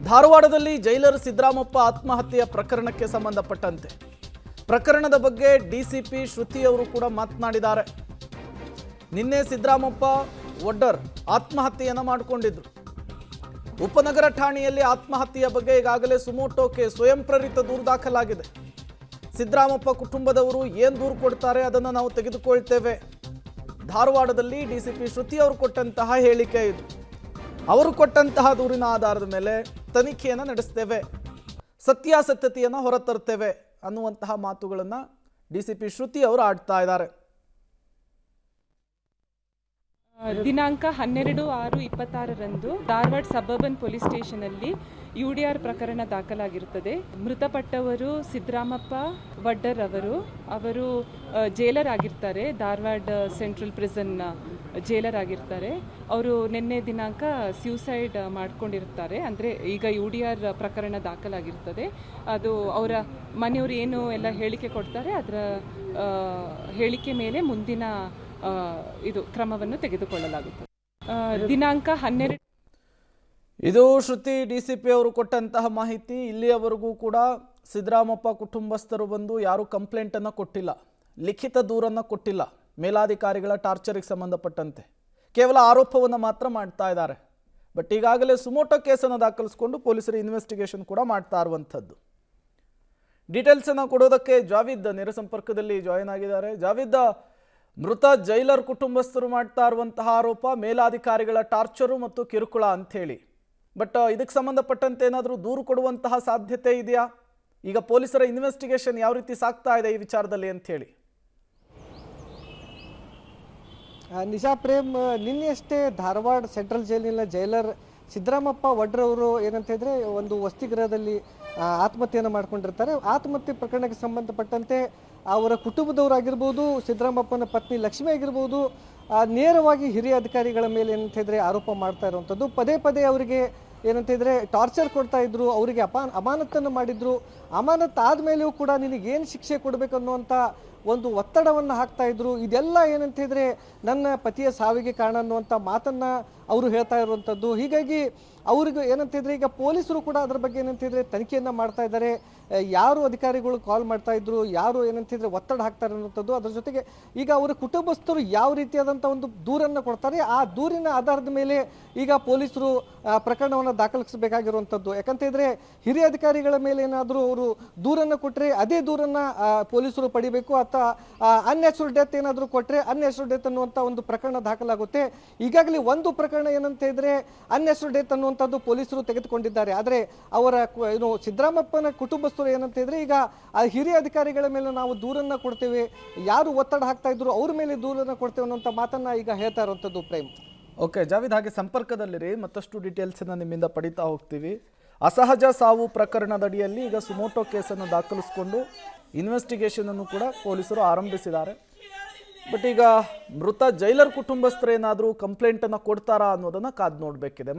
ಧಾರವಾಡದಲ್ಲಿ ಜೈಲರ್ ಸಿದ್ದರಾಮಪ್ಪ ಆತ್ಮಹತ್ಯೆಯ ಪ್ರಕರಣಕ್ಕೆ ಸಂಬಂಧಪಟ್ಟಂತೆ ಪ್ರಕರಣದ ಬಗ್ಗೆ ಡಿಸಿಪಿ ಶ್ರುತಿ ಅವರು ಕೂಡ ಮಾತನಾಡಿದ್ದಾರೆ. ನಿನ್ನೆ ಸಿದ್ದರಾಮಪ್ಪ ಒಡ್ಡರ್ ಆತ್ಮಹತ್ಯೆಯನ್ನು ಮಾಡಿಕೊಂಡಿದ್ರು. ಉಪನಗರ ಠಾಣೆಯಲ್ಲಿ ಆತ್ಮಹತ್ಯೆಯ ಬಗ್ಗೆ ಈಗಾಗಲೇ ಸುಮೋಟೋಕ್ಕೆ ಸ್ವಯಂ ಪ್ರೇರಿತ ದೂರು ದಾಖಲಾಗಿದೆ. ಸಿದ್ದರಾಮಪ್ಪ ಕುಟುಂಬದವರು ಏನು ದೂರು ಕೊಡ್ತಾರೆ ಅದನ್ನು ನಾವು ತೆಗೆದುಕೊಳ್ತೇವೆ. ಧಾರವಾಡದಲ್ಲಿ ಡಿಸಿಪಿ ಶ್ರುತಿ ಅವರು ಕೊಟ್ಟಂತಹ ಹೇಳಿಕೆ ಇದು. ಅವರು ಕೊಟ್ಟಂತಹ ದೂರಿನ ಆಧಾರದ ಮೇಲೆ ತನಿಖೆಯನ್ನು ನಡೆಸ್ತೇವೆ, ಸತ್ಯಾಸತ್ಯತೆಯನ್ನು ಹೊರತರ್ತೇವೆ ಅನ್ನುವಂತಹ ಮಾತುಗಳನ್ನು ಡಿಸಿಪಿ ಶ್ರುತಿ ಅವರು ಆಡ್ತಾ ಇದ್ದಾರೆ. ದಿನಾಂಕ 12/6/26ರಂದು ಧಾರವಾಡ ಸಬರ್ಬನ್ ಪೊಲೀಸ್ ಸ್ಟೇಷನಲ್ಲಿ UDR ಪ್ರಕರಣ ದಾಖಲಾಗಿರುತ್ತದೆ. ಮೃತಪಟ್ಟವರು ಸಿದ್ದರಾಮಪ್ಪ ವಡ್ಡರ್ ಅವರು ಜೈಲರ್ ಆಗಿರ್ತಾರೆ. ಧಾರವಾಡ ಸೆಂಟ್ರಲ್ ಪ್ರಿಸನ್ ಜೈಲರ್ ಆಗಿರ್ತಾರೆ. ಅವರು ನಿನ್ನೆ ದಿನಾಂಕ ಸ್ಯೂಸೈಡ್ ಮಾಡ್ಕೊಂಡಿರ್ತಾರೆ. ಅಂದರೆ ಈಗ UDR ಪ್ರಕರಣ ದಾಖಲಾಗಿರ್ತದೆ. ಅದು ಅವರ ಮನೆಯವರು ಏನು ಎಲ್ಲ ಹೇಳಿಕೆ ಕೊಡ್ತಾರೆ ಅದರ ಹೇಳಿಕೆ ಮೇಲೆ ಮುಂದಿನ ಇದು ಕ್ರಮವನ್ನು ತೆಗೆದುಕೊಳ್ಳಲಾಗುತ್ತದೆ. ದಿನಾಂಕ 12. ಇದು ಶ್ರುತಿ ಡಿಸಿಪಿ ಅವರು ಕೊಟ್ಟಂತಹ ಮಾಹಿತಿ. ಇಲ್ಲಿಯವರೆಗೂ ಕೂಡ ಸಿದ್ದರಾಮಪ್ಪ ಕುಟುಂಬಸ್ಥರು ಬಂದು ಯಾರು ಕಂಪ್ಲೇಂಟನ್ನು ಕೊಟ್ಟಿಲ್ಲ, ಲಿಖಿತ ದೂರನ್ನು ಕೊಟ್ಟಿಲ್ಲ. ಮೇಲಾಧಿಕಾರಿಗಳ ಟಾರ್ಚರಿಗೆ ಸಂಬಂಧಪಟ್ಟಂತೆ ಕೇವಲ ಆರೋಪವನ್ನು ಮಾತ್ರ ಮಾಡ್ತಾ ಇದ್ದಾರೆ. ಬಟ್ ಈಗಾಗಲೇ ಸುಮೋಟೋ ಕೇಸನ್ನು ದಾಖಲಿಸಿಕೊಂಡು ಪೊಲೀಸರು ಇನ್ವೆಸ್ಟಿಗೇಷನ್ ಕೂಡ ಮಾಡ್ತಾ ಇರುವಂಥದ್ದು. ಡೀಟೇಲ್ಸನ್ನು ಕೊಡೋದಕ್ಕೆ ಜಾವಿದ್ ನೇರ ಸಂಪರ್ಕದಲ್ಲಿ ಜಾಯಿನ್ ಆಗಿದ್ದಾರೆ. ಜಾವಿದ್, ಮೃತ ಜೈಲರ್ ಕುಟುಂಬಸ್ಥರು ಮಾಡ್ತಾ ಇರುವಂತಹ ಆರೋಪ ಮೇಲಾಧಿಕಾರಿಗಳ ಟಾರ್ಚರು ಮತ್ತು ಕಿರುಕುಳ ಅಂಥೇಳಿ. ಬಟ್ ಇದಕ್ಕೆ ಸಂಬಂಧಪಟ್ಟಂತೆ ಏನಾದರೂ ದೂರು ಕೊಡುವಂತಹ ಸಾಧ್ಯತೆ ಇದೆಯಾ? ಈಗ ಪೊಲೀಸರ ಇನ್ವೆಸ್ಟಿಗೇಷನ್ ಯಾವ ರೀತಿ ಸಾಗ್ತಾ ಇದೆ ಈ ವಿಚಾರದಲ್ಲಿ ಅಂಥೇಳಿ? ನಿಶಾ ಪ್ರೇಮ್, ನಿನ್ನೆಯಷ್ಟೇ ಧಾರವಾಡ ಸೆಂಟ್ರಲ್ ಜೈಲಿನ ಜೈಲರ್ ಸಿದ್ದರಾಮಪ್ಪ ವಡ್ರವರು ಏನಂತ ಹೇಳಿದ್ರೆ ಒಂದು ವಸತಿಗೃಹದಲ್ಲಿ ಆತ್ಮಹತ್ಯೆಯನ್ನು ಮಾಡ್ಕೊಂಡಿರ್ತಾರೆ. ಆತ್ಮಹತ್ಯೆ ಪ್ರಕರಣಕ್ಕೆ ಸಂಬಂಧಪಟ್ಟಂತೆ ಅವರ ಕುಟುಂಬದವರಾಗಿರ್ಬೋದು, ಸಿದ್ದರಾಮಪ್ಪನ ಪತ್ನಿ ಲಕ್ಷ್ಮಿ ಆಗಿರ್ಬೋದು, ನೇರವಾಗಿ ಹಿರಿಯ ಅಧಿಕಾರಿಗಳ ಮೇಲೆ ಏನಂತ ಹೇಳಿದ್ರೆ ಆರೋಪ ಮಾಡ್ತಾ ಇರುವಂಥದ್ದು. ಪದೇ ಪದೇ ಅವರಿಗೆ ಏನಂತ ಹೇಳಿದ್ರೆ ಟಾರ್ಚರ್ ಕೊಡ್ತಾ ಇದ್ರು, ಅವರಿಗೆ ಅಮಾನತನ್ನು ಮಾಡಿದ್ರು. ಅಮಾನತ್ ಆದಮೇಲೆಯೂ ಕೂಡ ನಿನಗೇನು ಶಿಕ್ಷೆ ಕೊಡಬೇಕು ಅನ್ನುವಂಥ ಒಂದು ಒತ್ತಡವನ್ನು ಹಾಕ್ತಾ ಇದ್ರು. ಇದೆಲ್ಲ ಏನಂತ ಹೇಳಿದ್ರೆ ನನ್ನ ಪತಿಯ ಸಾವಿಗೆ ಕಾರಣ ಅನ್ನುವಂಥ ಮಾತನ್ನು ಅವರು ಹೇಳ್ತಾ ಇರುವಂಥದ್ದು. ಹೀಗಾಗಿ ಅವ್ರಿಗೆ ಏನಂತ ಹೇಳಿದ್ರೆ ಈಗ ಪೊಲೀಸರು ಕೂಡ ಅದರ ಬಗ್ಗೆ ಏನಂತ ಹೇಳಿದ್ರೆ ತನಿಖೆಯನ್ನು ಮಾಡ್ತಾ ಇದ್ದಾರೆ. ಯಾರು ಅಧಿಕಾರಿಗಳು ಕಾಲ್ ಮಾಡ್ತಾ ಇದ್ರು, ಯಾರು ಏನಂತ ಹೇಳಿದ್ರೆ ಒತ್ತಡ ಹಾಕ್ತಾರೆ ಅನ್ನುವಂಥದ್ದು. ಅದರ ಜೊತೆಗೆ ಈಗ ಅವರ ಕುಟುಂಬಸ್ಥರು ಯಾವ ರೀತಿಯಾದಂಥ ಒಂದು ದೂರನ್ನು ಕೊಡ್ತಾರೆ, ಆ ದೂರಿನ ಆಧಾರದ ಮೇಲೆ ಈಗ ಪೊಲೀಸರು ಪ್ರಕರಣವನ್ನು ದಾಖಲಿಸಬೇಕಾಗಿರುವಂಥದ್ದು. ಯಾಕಂತ ಹೇಳಿದ್ರೆ ಹಿರಿಯ ಅಧಿಕಾರಿಗಳ ಮೇಲೆ ಏನಾದರೂ ಅವರು ದೂರನ್ನು ಕೊಟ್ಟರೆ ಅದೇ ದೂರನ್ನು ಪೊಲೀಸರು ಪಡಿಬೇಕು, ಅಥವಾ ಅನ್ಯಾಚುರಲ್ ಡೆತ್ ಏನಾದರೂ ಕೊಟ್ಟರೆ ಅನ್ಯಾಚುರಲ್ ಡೆತ್ ಅನ್ನುವಂಥ ಒಂದು ಪ್ರಕರಣ ದಾಖಲಾಗುತ್ತೆ. ಈಗಾಗಲೇ ಒಂದು ಪ್ರಕರಣ ಏನಂತ ಹೇಳಿದ್ರೆ ಅನ್ಯಾಚುರಲ್ ಡೆತ್ ಅನ್ನುವಂಥದ್ದು ಪೊಲೀಸರು ತೆಗೆದುಕೊಂಡಿದ್ದಾರೆ. ಆದರೆ ಅವರ ಏನು ಸಿದ್ದರಾಮಪ್ಪನ ಕುಟುಂಬಸ್ಥರು ಏನಂತ ಹೇಳಿದ್ರೆ ಈಗ ಆ ಹಿರಿಯ ಅಧಿಕಾರಿಗಳ ಮೇಲೆ ನಾವು ದೂರನ್ನು ಕೊಡ್ತೇವೆ, ಯಾರು ಒತ್ತಡ ಹಾಕ್ತಾ ಇದ್ರು ಅವ್ರ ಮೇಲೆ ದೂರನ್ನು ಕೊಡ್ತೇವೆ ಅನ್ನುವಂಥ ಮಾತನ್ನ ಈಗ ಹೇಳ್ತಾ ಇರುವಂಥದ್ದು. ಪ್ರೇಮ್, ಓಕೆ ಜಾವಿದ್, ಹಾಗೆ ಸಂಪರ್ಕದಲ್ಲಿರಿ, ಮತ್ತಷ್ಟು ಡೀಟೇಲ್ಸನ್ನು ನಿಮ್ಮಿಂದ ಪಡಿತಾ ಹೋಗ್ತೀವಿ. ಅಸಹಜ ಸಾವು ಪ್ರಕರಣದಡಿಯಲ್ಲಿ ಈಗ ಸುಮೋಟೋ ಕೇಸನ್ನು ದಾಖಲಿಸಿಕೊಂಡು ಇನ್ವೆಸ್ಟಿಗೇಷನ್ ಅನ್ನು ಕೂಡ ಪೊಲೀಸರು ಆರಂಭಿಸಿದ್ದಾರೆ. ಬಟ್ ಈಗ ಮೃತ ಜೈಲರ್ ಕುಟುಂಬಸ್ಥರೇನಾದರೂ ಕಂಪ್ಲೇಂಟನ್ನು ಕೊಡ್ತಾರಾ ಅನ್ನೋದನ್ನು ಕಾದು ನೋಡಬೇಕಿದೆ.